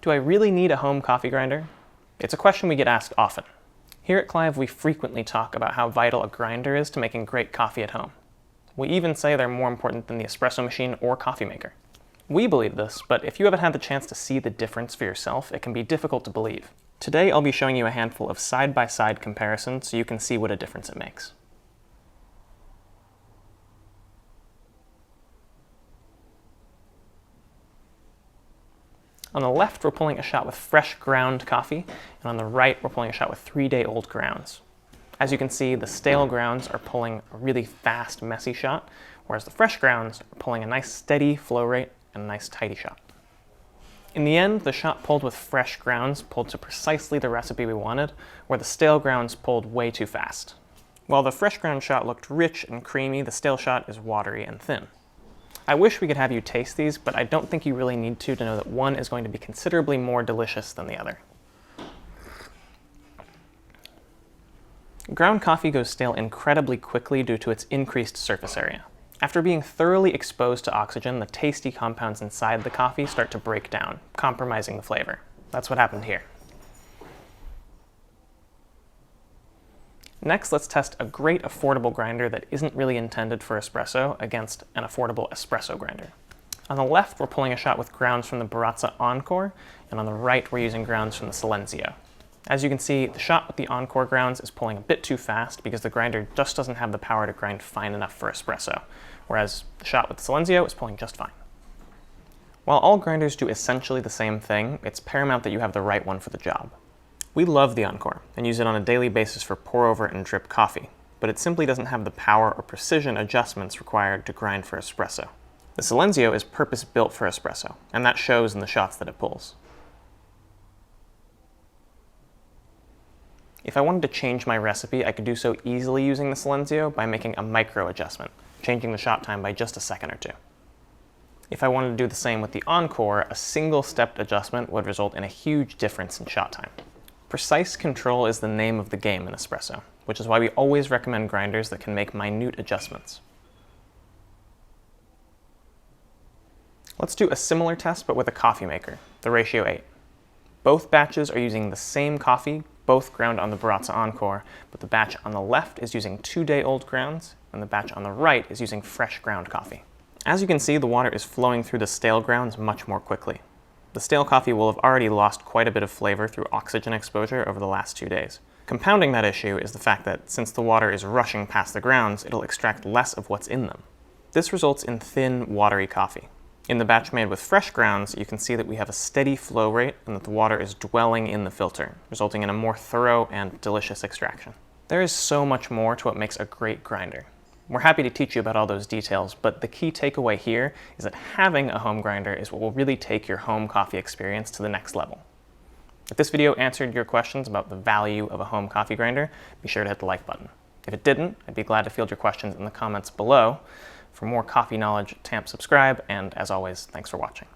Do I really need a home coffee grinder? It's a question we get asked often. Here at Clive, we frequently talk about how vital a grinder is to making great coffee at home. We even say they're more important than the espresso machine or coffee maker. We believe this, but if you haven't had the chance to see the difference for yourself, it can be difficult to believe. Today, I'll be showing you a handful of side-by-side comparisons so you can see what a difference it makes. On the left, we're pulling a shot with fresh ground coffee, and on the right, we're pulling a shot with 3-day-old grounds. As you can see, the stale grounds are pulling a really fast, messy shot, whereas the fresh grounds are pulling a nice steady flow rate and a nice tidy shot. In the end, the shot pulled with fresh grounds pulled to precisely the recipe we wanted, where the stale grounds pulled way too fast. While the fresh ground shot looked rich and creamy, the stale shot is watery and thin. I wish we could have you taste these, but I don't think you really need to know that one is going to be considerably more delicious than the other. Ground coffee goes stale incredibly quickly due to its increased surface area. After being thoroughly exposed to oxygen, the tasty compounds inside the coffee start to break down, compromising the flavor. That's what happened here. Next, let's test a great affordable grinder that isn't really intended for espresso against an affordable espresso grinder. On the left, we're pulling a shot with grounds from the Baratza Encore, and on the right, we're using grounds from the Silenzio. As you can see, the shot with the Encore grounds is pulling a bit too fast because the grinder just doesn't have the power to grind fine enough for espresso, whereas the shot with the Silenzio is pulling just fine. While all grinders do essentially the same thing, it's paramount that you have the right one for the job. We love the Encore and use it on a daily basis for pour-over and drip coffee, but it simply doesn't have the power or precision adjustments required to grind for espresso. The Silenzio is purpose-built for espresso, and that shows in the shots that it pulls. If I wanted to change my recipe, I could do so easily using the Silenzio by making a micro adjustment, changing the shot time by just a second or two. If I wanted to do the same with the Encore, a single stepped adjustment would result in a huge difference in shot time. Precise control is the name of the game in espresso, which is why we always recommend grinders that can make minute adjustments. Let's do a similar test but with a coffee maker, the Ratio 8. Both batches are using the same coffee, both ground on the Baratza Encore, but the batch on the left is using 2-day-old grounds, and the batch on the right is using fresh ground coffee. As you can see, the water is flowing through the stale grounds much more quickly. The stale coffee will have already lost quite a bit of flavor through oxygen exposure over the last 2 days. Compounding that issue is the fact that since the water is rushing past the grounds, it'll extract less of what's in them. This results in thin, watery coffee. In the batch made with fresh grounds, you can see that we have a steady flow rate and that the water is dwelling in the filter, resulting in a more thorough and delicious extraction. There is so much more to what makes a great grinder. We're happy to teach you about all those details, but the key takeaway here is that having a home grinder is what will really take your home coffee experience to the next level. If this video answered your questions about the value of a home coffee grinder, be sure to hit the like button. If it didn't, I'd be glad to field your questions in the comments below. For more coffee knowledge, subscribe, and as always, thanks for watching.